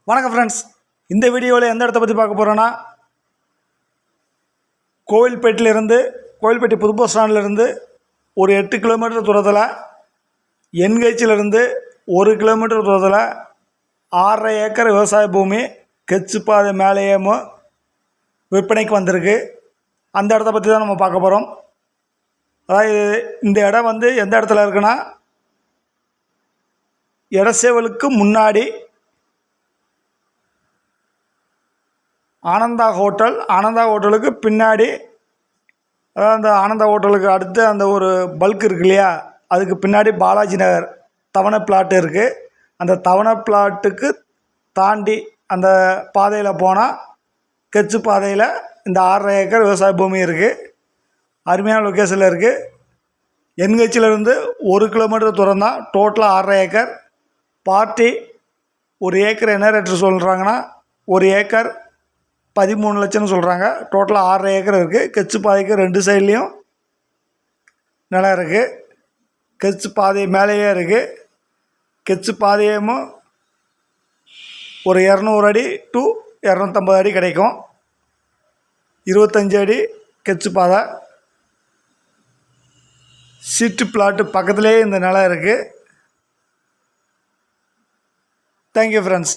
வணக்கம் ஃப்ரெண்ட்ஸ். இந்த வீடியோவில் எந்த இடத்த பற்றி பார்க்க போகிறோன்னா, கோவில்பட்டி புது பஸ் ஸ்டாண்ட்லேருந்து ஒரு 8 கிலோமீட்டர் தூரத்தில், என்ஹெச்சிலேருந்து 1 கிலோமீட்டர் தூரத்தில் 6.5 ஏக்கர் விவசாய பூமி கெச்சுப்பாதை மேலேயேமோ விற்பனைக்கு வந்திருக்கு. அந்த இடத்த பற்றி தான் நம்ம பார்க்க போகிறோம். அதாவது இந்த இடம் எந்த இடத்துல இருக்குன்னா, இடசேவலுக்கு முன்னாடி ஆனந்தா ஹோட்டலுக்கு பின்னாடி, அதாவது அந்த ஆனந்தா ஹோட்டலுக்கு அடுத்து அந்த ஒரு பல்க் இருக்கு இல்லையா, அதுக்கு பின்னாடி பாலாஜி நகர் தவணை பிளாட்டு இருக்குது. அந்த தவணை பிளாட்டுக்கு தாண்டி அந்த பாதையில் போனால் கெச்சு பாதையில் இந்த 6.5 ஏக்கர் விவசாய பூமி இருக்குது. அருமையான லொக்கேஷனில் இருக்குது. என்ஹெச்சிலேருந்து 1 கிலோமீட்டர் தூரம் தான். டோட்டலாக 6.5 ஏக்கர். பார்ட்டி ஒரு ஏக்கர் என்ன ரேட்டு சொல்கிறாங்கன்னா, ஒரு ஏக்கர் 13 லட்சம்னு சொல்கிறாங்க. டோட்டலாக 6.5 ஏக்கர் இருக்குது. கெச்சு பாதைக்கு 2 சைட்லேயும் நிலம் இருக்குது. கெச்சு பாதை மேலேயே இருக்குது. கெச்சு பாதையும் ஒரு 200 அடி டு 250 அடி கிடைக்கும். 25 அடி கெச்சு பாதை. சீட்டு பிளாட்டு பக்கத்துலேயே இந்த நிலம் இருக்குது. Thank you friends.